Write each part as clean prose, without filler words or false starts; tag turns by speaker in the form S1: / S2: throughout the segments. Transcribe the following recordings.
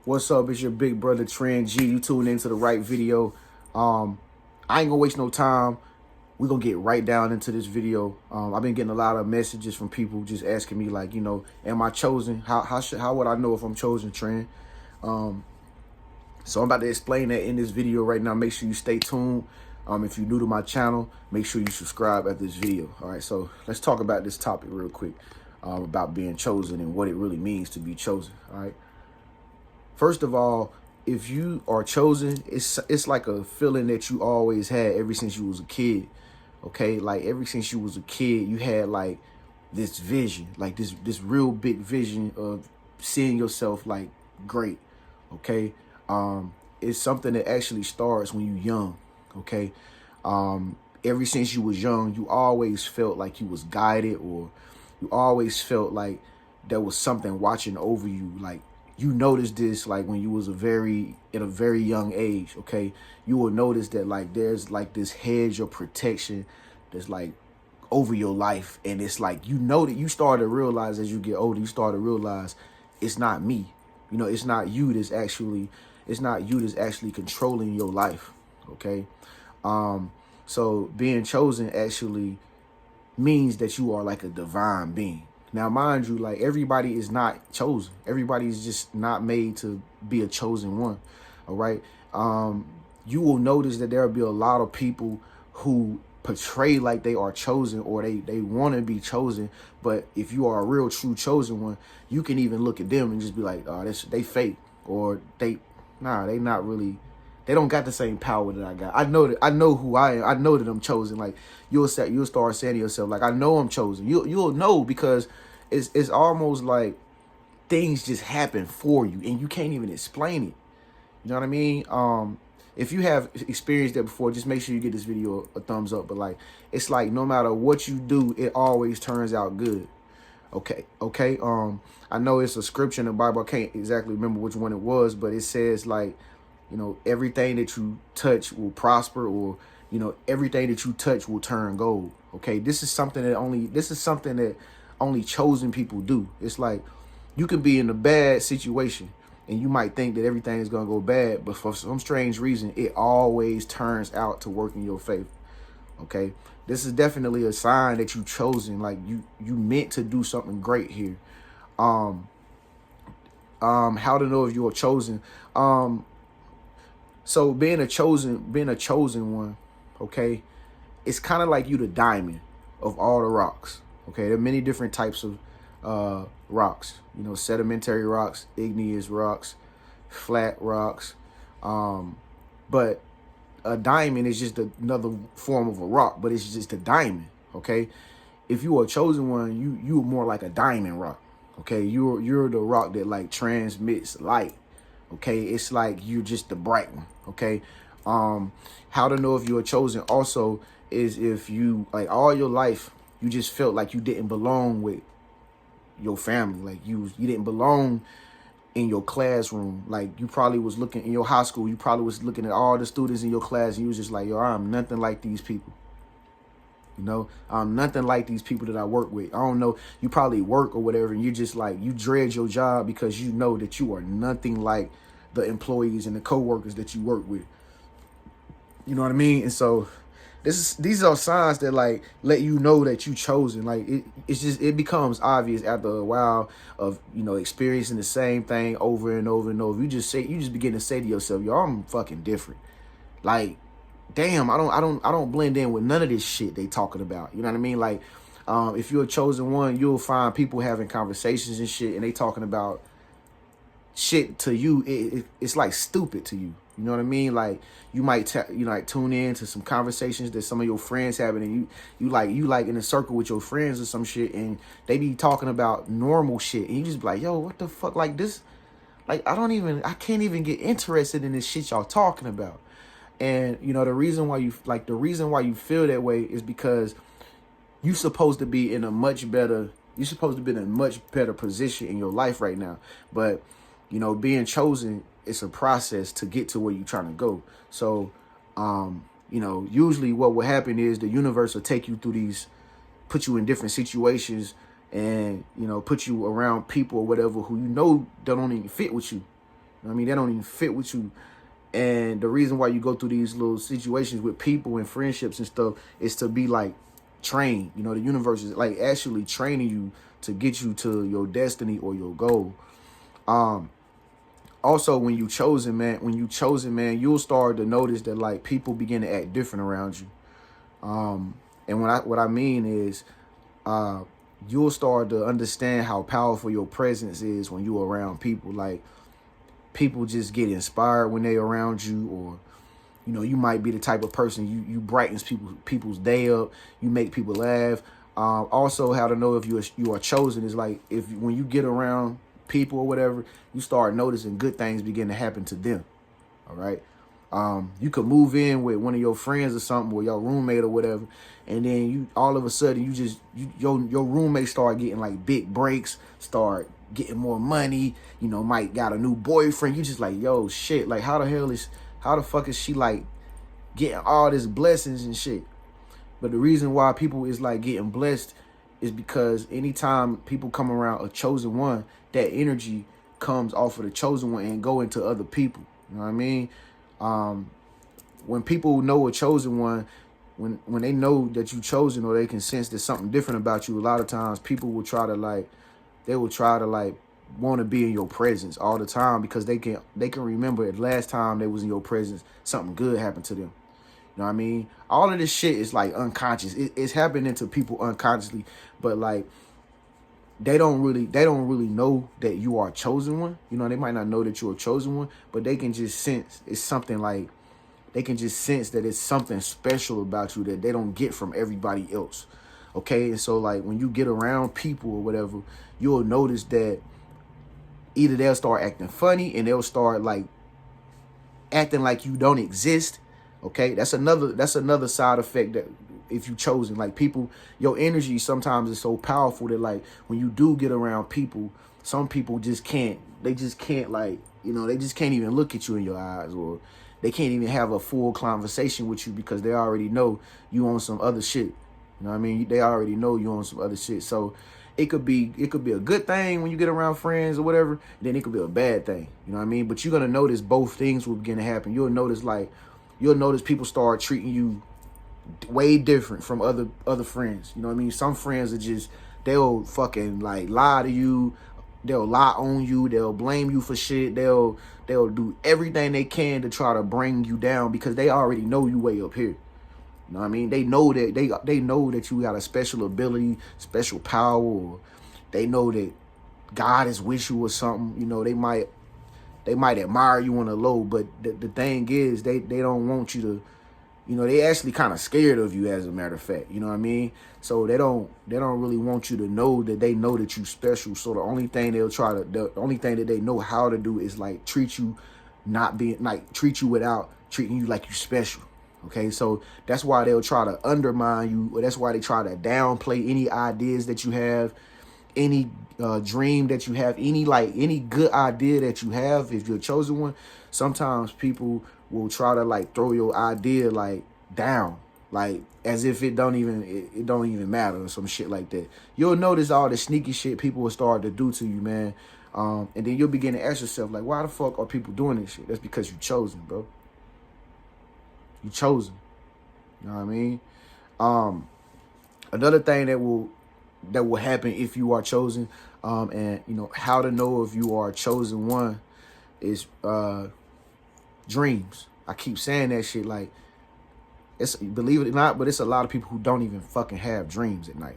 S1: What's up? It's your big brother Trend G. You tuned into the right video. I ain't gonna waste no time. We're gonna get right down into this video. I've been getting a lot of messages from people just asking me, like, am I chosen? How would I know if I'm chosen, Trend? So I'm about to explain that in this video right now. Make sure you stay tuned. If you're new to my channel, make sure you subscribe after this video. All right, so let's talk about this topic real quick, about being chosen and what it really means to be chosen. All right. First of all, if you are chosen, it's like a feeling that you always had ever since you was a kid. Okay, like ever since you was a kid, you had like this vision, like this real big vision of seeing yourself like great. Okay, it's something that actually starts when you're young. Okay, ever since you was young, you always felt like you was guided, or you always felt like there was something watching over you. Like, you noticed this like when you was at a very young age. Okay, you will notice that like there's like this hedge of protection that's like over your life, and it's like, that you start to realize as you get older, you start to realize it's not me. It's not you that's actually controlling your life. Okay, so being chosen actually means that you are like a divine being. Now, mind you, like, everybody is not chosen. Everybody is just not made to be a chosen one. All right. You will notice that there will be a lot of people who portray like they are chosen, or they want to be chosen. But if you are a real true chosen one, you can even look at them and just be like, oh, they fake, or they not really. They don't got the same power that I got. I know who I am. I know that I'm chosen. Like, you'll start saying to yourself, like, I know I'm chosen. You'll know, because it's almost like things just happen for you and you can't even explain it. You know what I mean? If you have experienced that before, just make sure you give this video a thumbs up. But like, it's like no matter what you do, it always turns out good. Okay. I know it's a scripture in the Bible. I can't exactly remember which one it was, but it says like, everything that you touch will prosper, or, everything that you touch will turn gold. Okay. This is something that only chosen people do. It's like, you can be in a bad situation and you might think that everything is going to go bad, but for some strange reason, it always turns out to work in your favor. Okay. This is definitely a sign that you chosen. Like, you meant to do something great here. How to know if you are chosen? So being a chosen one, okay, it's kind of like you the diamond of all the rocks. Okay, there are many different types of rocks. Sedimentary rocks, igneous rocks, flat rocks. But a diamond is just another form of a rock, but it's just a diamond. Okay, if you are a chosen one, you are more like a diamond rock. Okay, you're the rock that like transmits light. Okay, it's like you're just the bright one. Okay, how to know if you're chosen also is if you, like, all your life you just felt like you didn't belong with your family. Like, you didn't belong in your classroom. Like, you probably was looking in your high school, you probably was looking at all the students in your class, and you was just like, yo, I'm nothing like these people. I'm nothing like these people that I work with. I don't know. You probably work or whatever, and you just like, you dread your job because you know that you are nothing like the employees and the coworkers that you work with. You know what I mean? And so these are signs that like let you know that you chosen. Like, it becomes obvious after a while of experiencing the same thing over and over and over. You just begin to say to yourself, yo, I'm fucking different. Like, damn, I don't blend in with none of this shit they talking about. You know what I mean? Like, if you're a chosen one, you'll find people having conversations and shit, and they talking about shit to you. It's like stupid to you. You know what I mean? Like, you might like tune in to some conversations that some of your friends having, and you like in a circle with your friends or some shit, and they be talking about normal shit, and you just be like, yo, what the fuck? Like, this, like, I can't even get interested in this shit y'all talking about. And the reason why you feel that way is because you're supposed to be in a much better position in your life right now. But being chosen, it's a process to get to where you're trying to go. So usually what will happen is the universe will take you through put you in different situations, and put you around people or whatever who don't even fit with you. I mean, they don't even fit with you. And the reason why you go through these little situations with people and friendships and stuff is to be like trained. You know, the universe is like actually training you to get you to your destiny or your goal. Also, when you chosen, man, you'll start to notice that like people begin to act different around you. And what I mean is, you'll start to understand how powerful your presence is when you're around people. Like, people just get inspired when they're around you, or you know, you might be the type of person you brightens people's day up. You make people laugh. Also, how to know if you are chosen is like if when you get around people or whatever, you start noticing good things begin to happen to them. All right. You could move in with one of your friends or something, or your roommate or whatever, and then you all of a sudden your roommate start getting like big breaks, start getting more money, you know, might got a new boyfriend. You just like, yo, shit, like how the fuck is she like getting all this blessings and shit? But the reason why people is like getting blessed is because anytime people come around a chosen one, that energy comes off of the chosen one and go into other people. You know what I mean? When people know a chosen one, when they know that you chosen, or they can sense there's something different about you, a lot of times people will try to like want to be in your presence all the time, because they can remember the last time they was in your presence, something good happened to them. You know what I mean? All of this shit is like unconscious. It's happening to people unconsciously, but like they don't really know that you are a chosen one. You know, they might not know that you're a chosen one, but they can just sense it's something like, they can just sense that it's something special about you that they don't get from everybody else. Okay. And so like when you get around people or whatever, you'll notice that either they'll start acting funny and they'll start like acting like you don't exist. Okay. That's another side effect that if you chosen, like people, your energy sometimes is so powerful that like when you do get around people, some people they just can't like, you know, they just can't even look at you in your eyes, or they can't even have a full conversation with you because they already know you on some other shit. You know what I mean? They already know you on some other shit. So it could be a good thing when you get around friends or whatever, then it could be a bad thing. You know what I mean? But you're going to notice both things will begin to happen. You'll notice people start treating you way different from other friends. You know what I mean? Some friends are just, they'll fucking like lie to you. They'll lie on you. They'll blame you for shit. They'll do everything they can to try to bring you down because they already know you way up here. You know what I mean? They know that they know that you got a special ability, special power, or they know that God is with you or something. You know, they might admire you on the low, but the thing is they don't want you to, you know, they actually kind of scared of you, as a matter of fact. You know what I mean? So they don't really want you to know that they know that you special. So the only thing that they know how to do is like treat you without treating you like you special. Okay, so that's why they'll try to undermine you, or that's why they try to downplay any ideas that you have, any dream that you have, any good idea that you have. If you're a chosen one, sometimes people will try to like throw your idea like down, like as if it don't even matter or some shit like that. You'll notice all the sneaky shit people will start to do to you, man. And then you'll begin to ask yourself, like, why the fuck are people doing this shit? That's because you chosen, bro. You chosen. You know what I mean? Another thing that will happen if you are chosen, and you know how to know if you are a chosen one is dreams. I keep saying that shit, like, it's, believe it or not, but it's a lot of people who don't even fucking have dreams at night.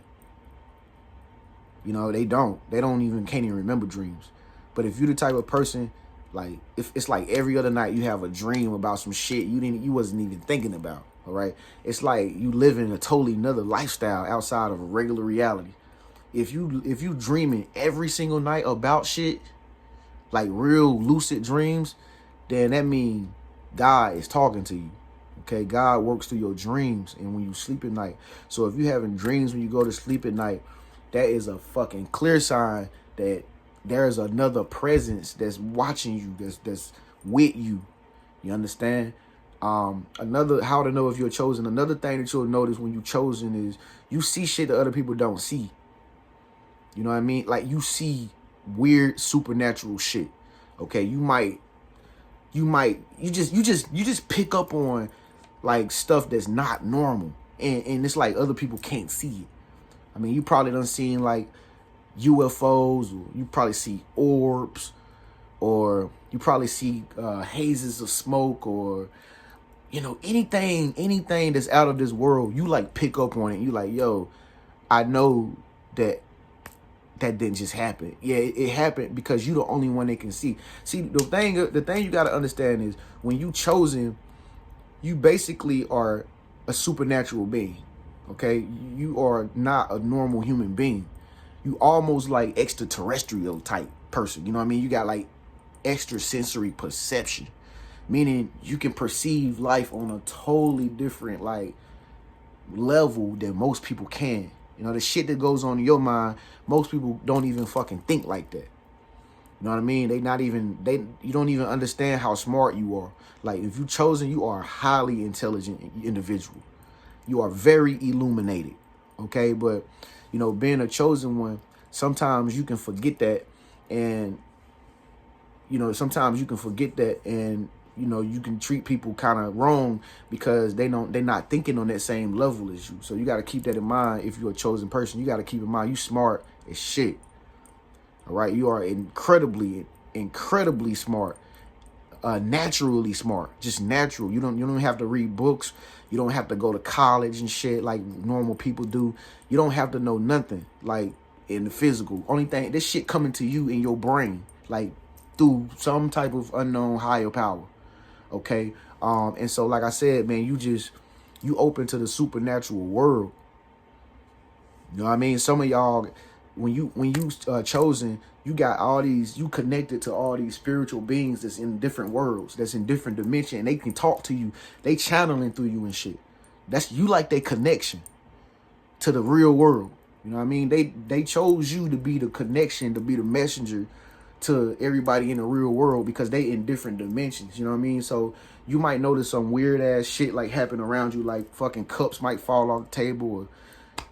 S1: You know, they can't even remember dreams. But if you're the type of person, like, if it's like every other night you have a dream about some shit you wasn't even thinking about, all right? It's like you live in a totally another lifestyle outside of a regular reality. If you dreaming every single night about shit, like real lucid dreams, then that means God is talking to you. Okay, God works through your dreams and when you sleep at night. So if you're having dreams when you go to sleep at night, that is a fucking clear sign that there's another presence that's watching you, that's with you. You understand? Another, how to know if you're chosen, another thing that you'll notice when you're chosen is you see shit that other people don't see. You know what I mean? Like, you see weird supernatural shit. Okay, you might you just pick up on like stuff that's not normal, and it's like other people can't see it. I mean, you probably done seen like UFOs, or you probably see orbs, or you probably see hazes of smoke, or you know, anything that's out of this world. You like pick up on it. You like, yo, I know that didn't just happen. Yeah, it happened because you the only one that can see. See, the thing you got to understand is when you chosen, you basically are a supernatural being. Okay, you are not a normal human being. You almost like extraterrestrial type person. You know what I mean? You got like extrasensory perception, meaning you can perceive life on a totally different like level than most people can. You know, the shit that goes on in your mind, most people don't even fucking think like that. You know what I mean? You don't even understand how smart you are. Like, if you chosen, you are a highly intelligent individual. You are very illuminated. Okay? But, you know, being a chosen one, sometimes you can forget that. And, you know, you know, you can treat people kind of wrong because they're not thinking on that same level as you. So you got to keep that in mind. If you're a chosen person, you got to keep in mind you smart as shit. All right, you are incredibly smart, naturally smart, just natural. You don't have to read books. You don't have to go to college and shit like normal people do. You don't have to know nothing like in the physical. Only thing, this shit coming to you in your brain, like through some type of unknown higher power. Okay. And so, like I said, man, you open to the supernatural world. You know what I mean? Some of y'all, when you chosen, you got all these, you connected to all these spiritual beings that's in different worlds, that's in different dimensions, and they can talk to you. They channeling through you and shit. That's you, like their connection to the real world. You know what I mean? They chose you to be the connection, to be the messenger to everybody in the real world because they in different dimensions. You know what I mean? So you might notice some weird ass shit like happen around you, like fucking cups might fall off the table, or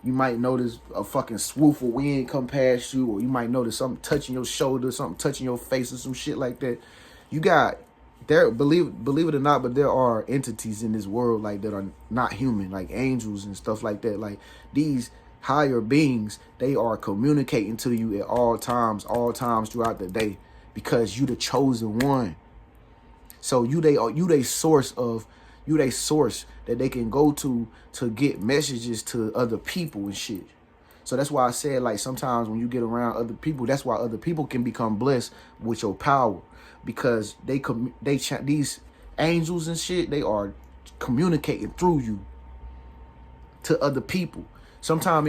S1: you might notice a fucking swoop of wind come past you, or you might notice something touching your shoulder, something touching your face, or some shit like that. You got there, believe it or not, but there are entities in this world like that are not human, like angels and stuff like that. Like these higher beings, they are communicating to you at all times throughout the day, because you the chosen one. So you they source that they can go to get messages to other people and shit. So that's why I said, like, sometimes when you get around other people, that's why other people can become blessed with your power, because these angels and shit, they are communicating through you to other people. Sometimes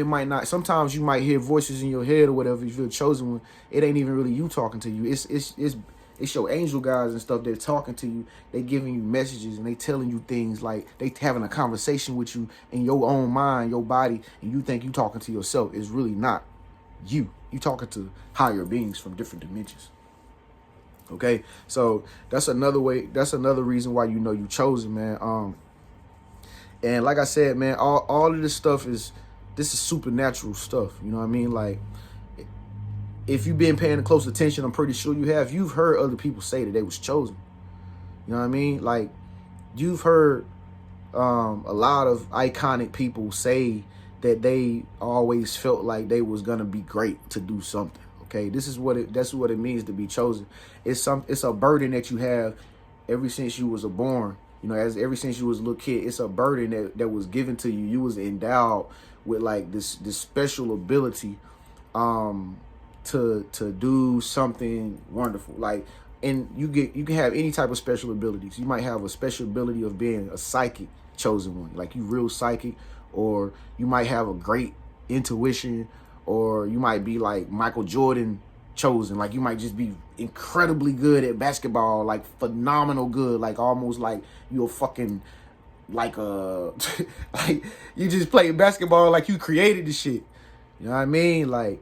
S1: you might hear voices in your head or whatever. If you're a chosen one, it ain't even really you talking to you. It's your angel guys and stuff. They're talking to you. They giving you messages and they telling you things, like they having a conversation with you in your own mind, your body, and you think you talking to yourself. It's really not you. You talking to higher beings from different dimensions. Okay, so that's another way. That's another reason why you know you chosen, man. And like I said, man, all of this stuff is supernatural stuff. You know what I mean? Like, if you've been paying close attention, I'm pretty sure you have. You've heard other people say that they was chosen. You know what I mean? Like, you've heard a lot of iconic people say that they always felt like they was gonna be great to do something. Okay, that's what it means to be chosen. It's a burden that you have ever since you was born. You know, ever since you was a little kid, it's a burden that was given to you. You was endowed with like this special ability to do something wonderful. Like, and you can have any type of special abilities. You might have a special ability of being a psychic chosen one, like you real psychic, or you might have a great intuition, or you might be like Michael Jordan chosen. Like, you might just be incredibly good at basketball, like phenomenal good, like almost like you're fucking like like you just play basketball like you created the shit. You know what I mean? Like,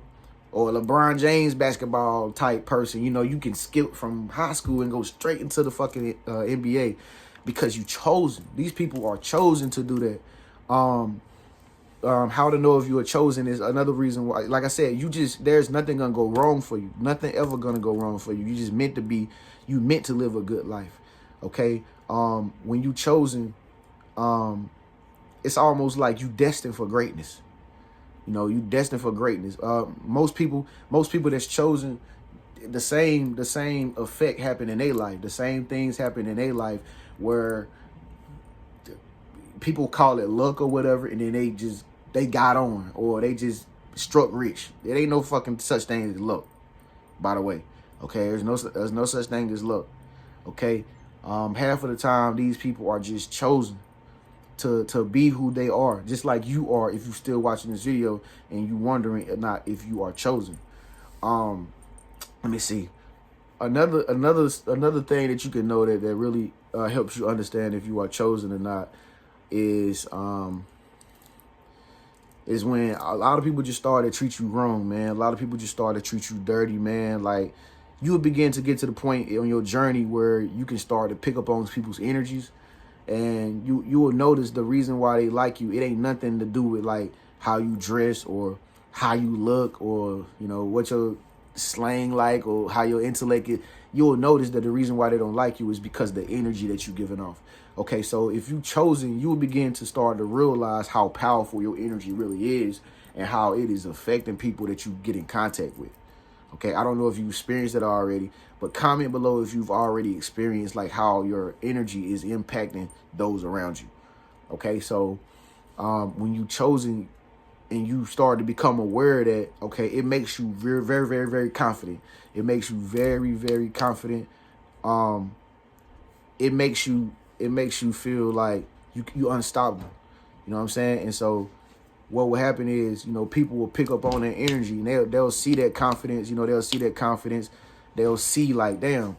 S1: or LeBron James basketball type person. You know, you can skip from high school and go straight into the fucking NBA because you chosen. These people are chosen to do that. How to know if you are chosen is another reason why. Like I said, there's nothing gonna go wrong for you. Nothing ever gonna go wrong for you. You just meant to live a good life. Okay. When you chosen, it's almost like you destined for greatness. You know, you destined for greatness. Most people that's chosen, the same effect happen in their life. The same things happen in their life where people call it luck or whatever, and then they got on, or they just struck rich. There ain't no fucking such thing as luck, by the way. Okay, there's no such thing as luck. Okay, half of the time these people are just chosen to be who they are, just like you are. If you're still watching this video and you wondering or not if you are chosen, let me see. Another thing that you can know that really helps you understand if you are chosen or not is when a lot of people just start to treat you wrong, man. A lot of people just start to treat you dirty, man. Like, you will begin to get to the point on your journey where you can start to pick up on people's energies, and you will notice the reason why they like you. It ain't nothing to do with like how you dress or how you look or, you know, what your slang like or how your intellect is. You'll notice that the reason why they don't like you is because of the energy that you're giving off. Okay, so if you chosen, you will begin to start to realize how powerful your energy really is and how it is affecting people that you get in contact with. Okay, I don't know if you experienced it already, but comment below if you've already experienced like how your energy is impacting those around you. Okay, so when you chosen and you start to become aware that, okay, it makes you very, very, very, very confident. It makes you very, very confident. It makes you feel like you unstoppable. You know what I'm saying? And so what will happen is, you know, people will pick up on that energy and they'll see that confidence. You know, they'll see that confidence. They'll see like, damn,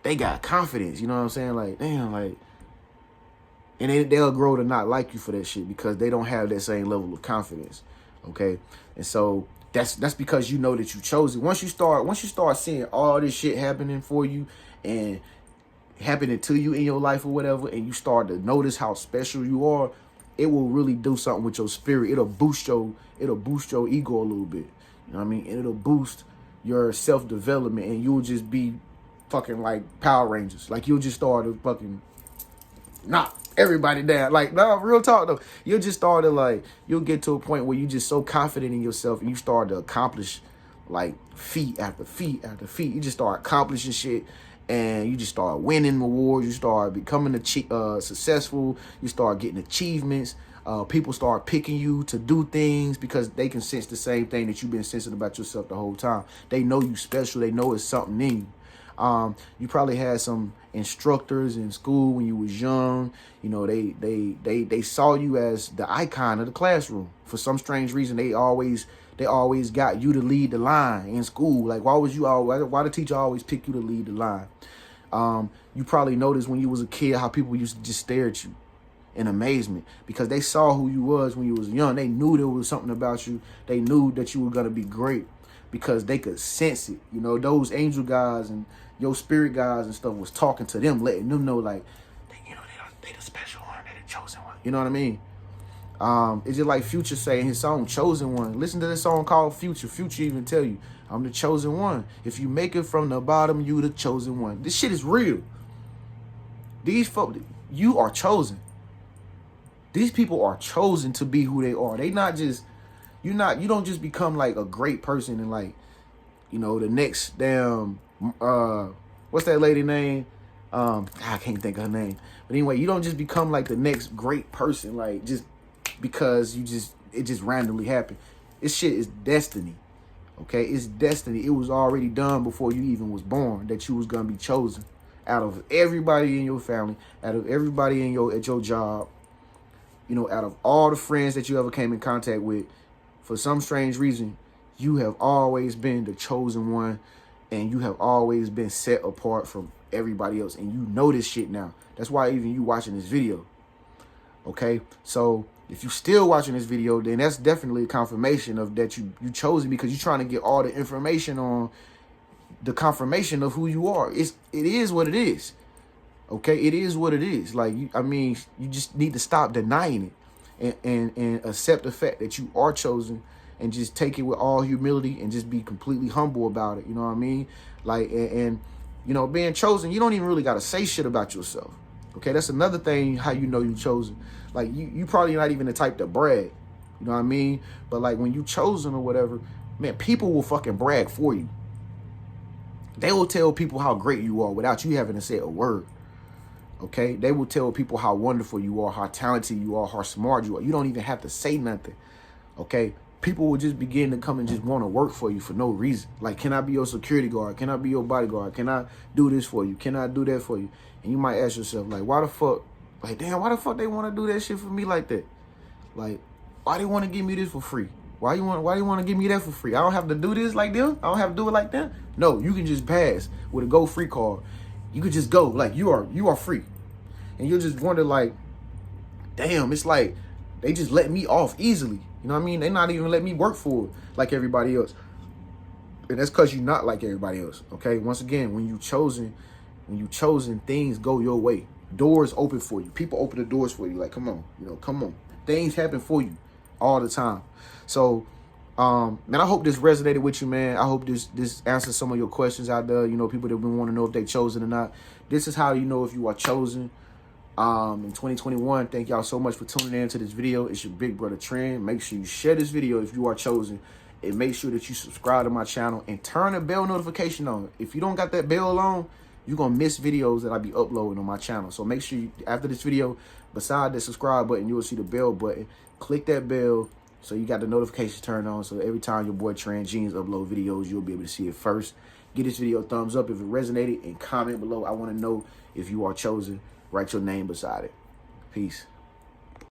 S1: they got confidence. You know what I'm saying? Like, damn, like, and they'll grow to not like you for that shit because they don't have that same level of confidence. Okay. And so that's because you know that you chose it. Once you start seeing all this shit happening for you and happening to you in your life or whatever, and you start to notice how special you are, it will really do something with your spirit. It'll boost your ego a little bit. You know what I mean? And it'll boost your self-development, and you'll just be fucking like Power Rangers. Like, you'll just start to fucking knock everybody down. Like, no, real talk though. You'll just start to like, you'll get to a point where you just so confident in yourself and you start to accomplish like feat after feat after feat. You just start accomplishing shit. And you just start winning awards. You start becoming successful. You start getting achievements. People start picking you to do things because they can sense the same thing that you've been sensing about yourself the whole time. They know you special. They know it's something in you. You probably had some instructors in school when you was young. You know, they saw you as the icon of the classroom. For some strange reason, they always got you to lead the line in school. Like, why the teacher always pick you to lead the line? You probably noticed when you was a kid how people used to just stare at you in amazement because they saw who you was when you was young. They knew there was something about you. They knew that you were going to be great because they could sense it. You know, those angel guys and your spirit guys and stuff was talking to them, letting them know, like, you know, they the special one, they the chosen one. You know what I mean? It's just like Future saying his song Chosen One. Listen to this song called Future. Future even tell you, I'm the chosen one. If you make it from the bottom, you the chosen one. This shit is real. These folks, you are chosen. These people are chosen to be who they are. They not just, you don't just become like a great person and like, you know, the next damn, what's that lady name? I can't think of her name. But anyway, you don't just become like the next great person, like just because it just randomly happened. This shit is destiny. Okay, it's destiny. It was already done before you even was born that you was gonna be chosen out of everybody in your family, out of everybody at your job, you know, out of all the friends that you ever came in contact with. For some strange reason, you have always been the chosen one, and you have always been set apart from everybody else, and you know this shit now. That's why even you watching this video. Okay, so if you still watching this video, then that's definitely a confirmation of that you chosen, because you're trying to get all the information on the confirmation of who you are. It is what it is. Okay, it is what it is. Like, you just need to stop denying it and accept the fact that you are chosen, and just take it with all humility and just be completely humble about it. You know what I mean? Like, and You know, being chosen, you don't even really got to say shit about yourself. Okay, that's another thing how you know you chosen. Like, you probably not even the type to brag. You know what I mean? But, like, when you chosen or whatever, man, people will fucking brag for you. They will tell people how great you are without you having to say a word. Okay? They will tell people how wonderful you are, how talented you are, how smart you are. You don't even have to say nothing. Okay? People will just begin to come and just want to work for you for no reason. Like, can I be your security guard? Can I be your bodyguard? Can I do this for you? Can I do that for you? And you might ask yourself, like, why the fuck? Like, damn, why the fuck they want to do that shit for me like that? Like, why they want to give me this for free? Why you want to give me that for free? I don't have to do this like them? I don't have to do it like them? No, you can just pass with a go free card. You can just go. Like, you are free. And you'll just wonder, like, damn, it's like they just let me off easily. You know what I mean? They not even let me work for it like everybody else. And that's because you're not like everybody else. Okay? Once again, when you chosen, things go your way. Doors open for you. People open the doors for you. Like, come on. You know, come on. Things happen for you all the time. So, man, I hope this resonated with you, man. I hope this answers some of your questions out there. You know, people that want to know if they chosen or not. This is how you know if you are chosen. In 2021, thank y'all so much for tuning in to this video. It's your big brother Trend. Make sure you share this video if you are chosen, and make sure that you subscribe to my channel and turn the bell notification on. If you don't got that bell on, you're gonna miss videos that I be uploading on my channel. So make sure you, after this video, beside the subscribe button, you will see the bell button. Click that bell so you got the notifications turned on, so every time your boy Trend Jeans upload videos, you'll be able to see it first. Give this video a thumbs up if it resonated, and comment below. I want to know if you are chosen. Write your name beside it. Peace.